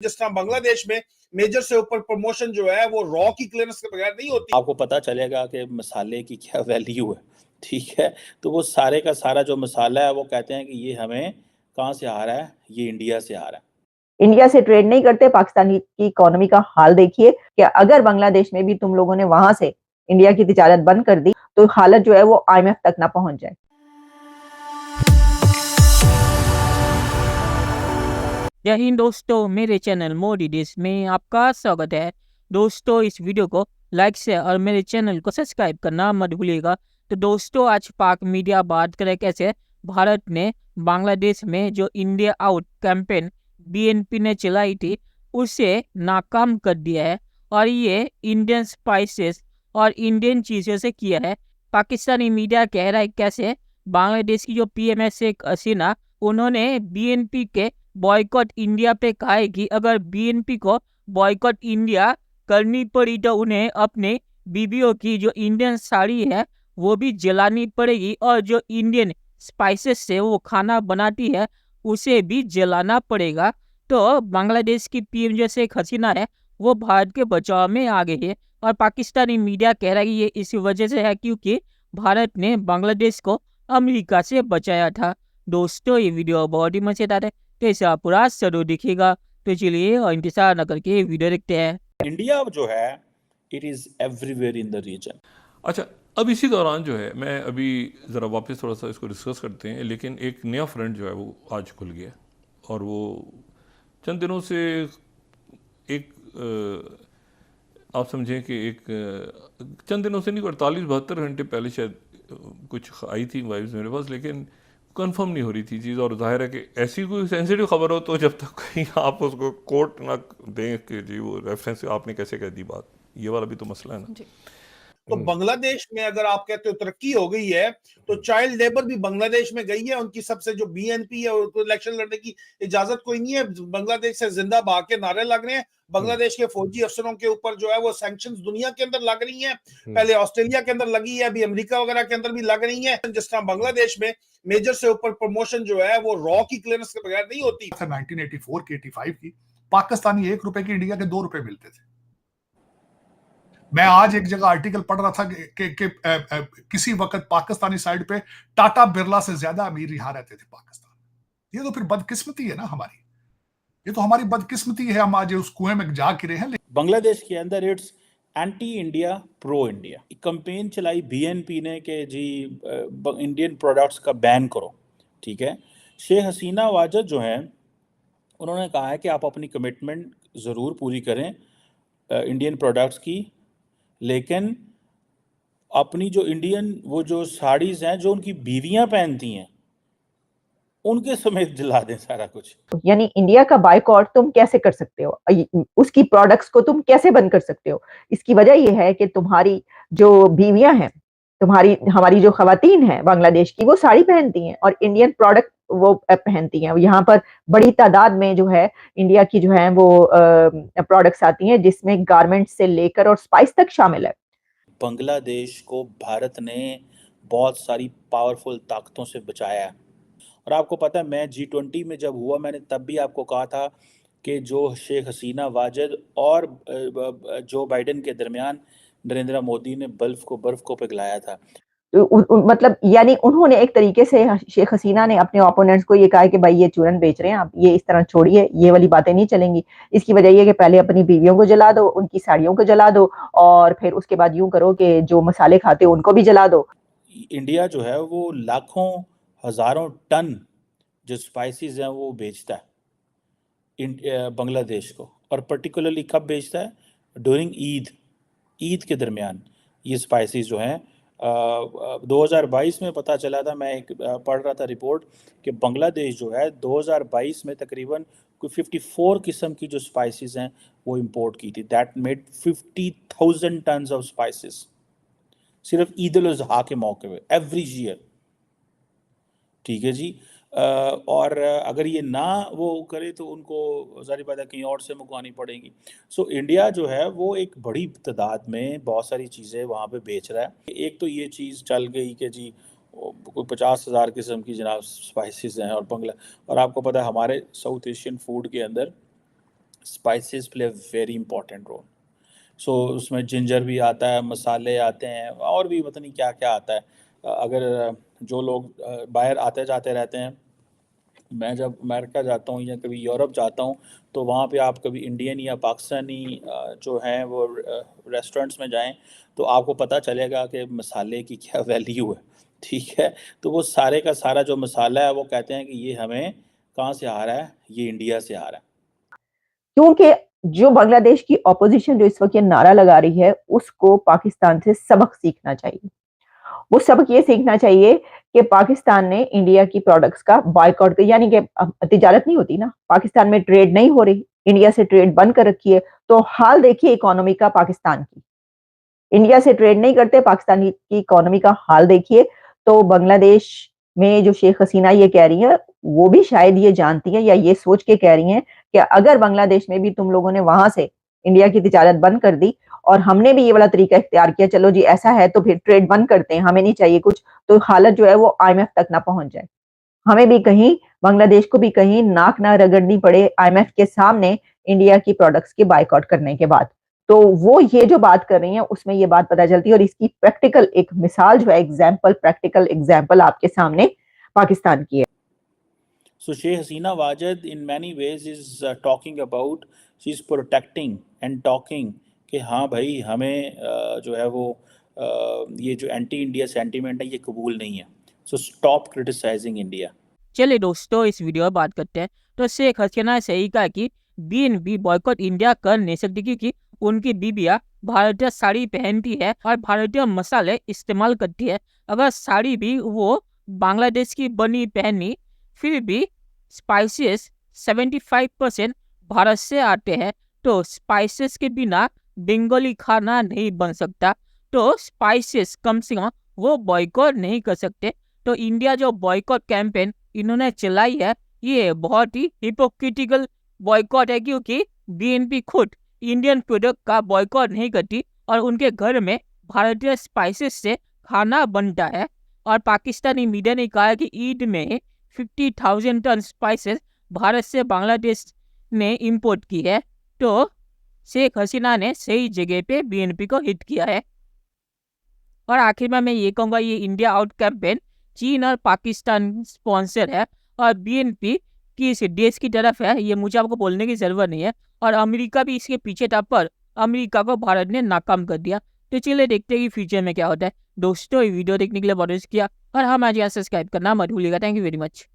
जिस तरह बांग्लादेश में मेजर से ऊपर प्रमोशन जो है वो रॉ की क्लियरेंस के बगैर नहीं होती। आपको पता चलेगा कि मसाले की क्या वैल्यू है, ठीक है। तो वो सारे का सारा जो मसाला है वो कहते हैं कि ये हमें कहाँ से आ रहा है, ये इंडिया से आ रहा है। इंडिया से ट्रेड नहीं करते। पाकिस्तान की इकोनॉमी का हाल देखिए कि अगर बांग्लादेश में भी तुम लोगों ने वहां से इंडिया की तिजारत बंद कर दी तो हालत जो है वो IMF तक ना पहुंच जाए। जय हिंद दोस्तों, मेरे चैनल मोदी डिश में आपका स्वागत है। दोस्तों, इस वीडियो को लाइक शेयर और मेरे चैनल को सब्सक्राइब करना मत भूलिएगा। तो दोस्तों, आज पाक मीडिया बात करें कैसे भारत ने बांग्लादेश में जो इंडिया आउट कैंपेन BNP ने चलाई थी उसे नाकाम कर दिया है और ये इंडियन स्पाइसेस और इंडियन चीज़ों से किया है। पाकिस्तानी मीडिया कह रहा है कैसे बांग्लादेश की जो PM है शेख हसीना, उन्होंने BNP के बॉयकॉट इंडिया पे कहा है कि अगर BNP को बॉयकॉट इंडिया करनी पड़ी तो उन्हें अपने बीवियों की जो इंडियन साड़ी है वो भी जलानी पड़ेगी और जो इंडियन स्पाइसेस से वो खाना बनाती है उसे भी जलाना पड़ेगा। तो बांग्लादेश की PM जो शेख हसीना है वो भारत के बचाव में आ गई है और पाकिस्तानी मीडिया कह रहा है कि ये इसी वजह से है क्योंकि भारत ने बांग्लादेश को अमेरिका से बचाया था। दोस्तों, ये वीडियो बहुत ही मजेदार है, तो इसे आप पूरा जरूर दिखेगा। तो चलिए और इंतजार न करके वीडियो देखते हैं। इंडिया जो है it is everywhere in the region. अच्छा, अब इसी दौरान जो है मैं अभी ज़रा वापस थोड़ा सा इसको डिस्कस करते हैं, लेकिन एक नया फ्रंट जो है वो आज खुल गया और वो चंद दिनों से एक आप समझें कि एक चंद दिनों से नहीं, 48-72 घंटे पहले शायद कुछ आई थी वाइब्स मेरे पास, लेकिन कंफर्म नहीं हो रही थी चीज़। और जाहिर है कि ऐसी कोई सेंसिटिव खबर हो तो जब तक कहीं आप उसको कोर्ट ना दें कि जी वो रेफरेंस आपने कैसे कह दी बात, ये वाला भी तो मसला है ना। तो बांग्लादेश में अगर आप कहते हो तरक्की हो गई है तो चाइल्ड लेबर भी बांग्लादेश में गई है। उनकी सबसे जो BNP है उनको इलेक्शन लड़ने की इजाजत कोई नहीं है। बांग्लादेश से जिंदा भाग के नारे लग रहे हैं। बांग्लादेश के फौजी अफसरों के ऊपर जो है वो सैंक्शंस दुनिया के अंदर लग रही हैं। पहले ऑस्ट्रेलिया के अंदर लगी है, अभी अमेरिका वगैरह के अंदर भी लग रही है। जिस तरह बांग्लादेश में मेजर से ऊपर प्रमोशन जो है वो रॉ की क्लियरेंस के बगैर नहीं होती। 1984 की 85 की पाकिस्तानी ₹1 के इंडिया के ₹2 मिलते थे। मैं आज एक जगह आर्टिकल पढ़ रहा था कि किसी वक्त पाकिस्तानी साइड पे टाटा बिरला से ज्यादा अमीर यहाँ रहते थे पाकिस्तान। ये तो फिर बदकिस्मती है ना हमारी, ये तो हमारी बदकिस्मती है। हम आज उस कुएं में जा गिरे हैं। बांग्लादेश के अंदर it's anti India pro India campaign चलाई BNP ने कि जी इंडियन प्रोडक्ट्स का बैन करो, ठीक है। शेख हसीना वाजद जो हैं उन्होंने कहा है कि आप अपनी कमिटमेंट ज़रूर पूरी करें इंडियन प्रोडक्ट्स की, लेकिन अपनी जो इंडियन वो जो साड़ीज़ हैं जो उनकी बीवियां पहनती हैं उनके समेत जला दें सारा कुछ। यानी इंडिया का बायकॉट तुम कैसे कर सकते हो, उसकी प्रोडक्ट्स को तुम कैसे बंद कर सकते हो? इसकी वजह यह है कि तुम्हारी जो बीवियां हैं, हमारी जो खवातीन हैं बांग्लादेश की, वो साड़ी पहनती हैं और इंडियन प्रोडक्ट वो पहनती हैं। यहाँ पर बड़ी तादाद में जो है इंडिया की जो है वो प्रोडक्ट्स आती हैं जिसमें गारमेंट्स से लेकर और स्पाइस तक शामिल है। बांग्लादेश को भारत ने बहुत सारी पावरफुल ताकतों से बचाया है और आपको पता है मैं G20 में जब हुआ मैंने तब भी आपको कहा था कि जो शेख हसीना वाजिद और जो बाइडेन के दरमियान नरेंद्र मोदी ने बर्फ को पिघलाया था। मतलब यानी उन्होंने एक तरीके से, शेख हसीना ने अपने ओपोनेंट्स को ये कहा कि भाई ये चूरन बेच रहे हैं आप, ये इस तरह छोड़िए, ये वाली बातें नहीं चलेंगी। इसकी वजह ये कि पहले अपनी बीवियों को जला दो, उनकी साड़ियों को जला दो और फिर उसके बाद यूं करो कि जो मसाले खाते हो उनको भी जला दो। इंडिया जो है वो लाखों हजारों टन जो स्पाइसेस हैं वो बेचता है बांग्लादेश को, और पर्टिकुलरली कब बेचता है? ड्यूरिंग ईद के दरमियान ये स्पाइसेस जो हैं 2022 में पता चला था, मैं एक पढ़ रहा था रिपोर्ट कि बांग्लादेश जो है 2022 में तकरीबन कोई 54 किस्म की जो स्पाइसेस हैं वो इंपोर्ट की थी। That made 50,000 tons of spices सिर्फ ईद उल अज़हा के मौके पे एवरी ईयर, ठीक है जी। और अगर ये ना वो करे तो उनको ज़ाहिर बात है कहीं और से मंगवानी पड़ेगी। सो इंडिया जो है वो एक बड़ी तादाद में बहुत सारी चीज़ें वहाँ पे बेच रहा है। एक तो ये चीज़ चल गई कि जी कोई 50,000 किस्म की जनाब स्पाइसेस हैं और आपको पता है हमारे साउथ एशियन फूड के अंदर spices play very important role. So उसमें जिंजर भी आता है, मसाले आते हैं, और भी पता नहीं क्या क्या आता है। अगर जो लोग बाहर आते जाते रहते हैं, मैं जब अमेरिका जाता हूँ या कभी यूरोप जाता हूँ, तो वहाँ पे आप कभी इंडियन या पाकिस्तानी जो हैं वो रेस्टोरेंट्स में जाएं, तो आपको पता चलेगा कि मसाले की क्या वैल्यू है, ठीक है। तो वो सारे का सारा जो मसाला है वो कहते हैं कि ये हमें कहाँ से आ रहा है, ये इंडिया से आ रहा है। क्योंकि जो बांग्लादेश की ऑपोजिशन जो इस वक्त ये नारा लगा रही है, उसको पाकिस्तान से सबक सीखना चाहिए। वो सबक ये सीखना चाहिए कि पाकिस्तान ने इंडिया की प्रोडक्ट्स का बॉयकॉट कर, यानी कि तिजारत नहीं होती ना, पाकिस्तान में ट्रेड नहीं हो रही, इंडिया से ट्रेड बंद कर रखी है। तो हाल देखिए इकोनॉमी का पाकिस्तान की, इंडिया से ट्रेड नहीं करते, पाकिस्तान की इकोनॉमी का हाल देखिए। तो बांग्लादेश में जो शेख हसीना ये कह रही है, वो भी शायद ये जानती है या ये सोच के कह रही हैं कि अगर बांग्लादेश में भी तुम लोगों ने वहां से इंडिया की तिजारत बंद कर दी और हमने भी ये वाला तरीका इख्तियार किया, चलो जी ऐसा है तो फिर ट्रेड बंद करते हैं, हमें नहीं चाहिए कुछ, तो हालत जो है वो IMF तक ना पहुंच जाए, हमें भी कहीं, बांग्लादेश को भी कहीं नाक ना रगड़नी पड़े IMF के सामने इंडिया की प्रोडक्ट्स के बायकॉट करने के बाद। तो वो ये जो बात कर रही हैं उसमें ये बात पता चलती है, और इसकी प्रैक्टिकल एक मिसाल जो है, एग्जाम्पल, प्रैक्टिकल एग्जाम्पल आपके सामने पाकिस्तान की है। So Sheikh Hasina Wajid in many ways is talking about, she's protecting and talking कि हाँ भाई हमें जो है वो ये जो एंटी इंडिया सेंटीमेंट है ये कबूल नहीं है। So stop criticising India. चलिए दोस्तों, इस वीडियो में बात करते हैं। तो शेख हसीना ने सही कहा कि BNP बॉयकॉट इंडिया कर नहीं सकती, क्योंकि उनकी बीबियाँ भारतीय साड़ी पहनती है और भारतीय मसाले इस्तेमाल करती है। अगर साड़ी भी वो बांग्लादेश की बनी पहनी, फिर भी स्पाइसेस 75% भारत से आते हैं, तो स्पाइसेस के बिना बंगाली खाना नहीं बन सकता। तो स्पाइसेस कम से कम वो बॉयकॉट नहीं कर सकते। तो इंडिया जो बॉयकॉट कैंपेन इन्होंने चलाई है, ये बहुत ही हिपोक्रिटिकल बॉयकॉट है, क्योंकि BNP खुद इंडियन प्रोडक्ट का बॉयकॉट नहीं करती और उनके घर में भारतीय स्पाइसेस से खाना बनता है। और पाकिस्तानी मीडिया ने कहा है कि ईद में 50,000 टन स्पाइसेस भारत से बांग्लादेश ने इंपोर्ट की है। तो शेख हसीना ने सही जगह पे BNP को हिट किया है। और आखिर में मैं ये कहूँगा, ये इंडिया आउट कैंपेन चीन और पाकिस्तान स्पॉन्सर है और BNP किस देश की तरफ है ये मुझे आपको बोलने की ज़रूरत नहीं है। और अमेरिका भी इसके पीछे था, पर अमेरिका को भारत ने नाकाम कर दिया। तो चलिए देखते हैं कि फ्यूचर में क्या होता है। दोस्तों, ये वीडियो देखने के लिए बहुत शुक्रिया और हमारे यहाँ सब्सक्राइब करना मत भूलिएगा। Thank you very much.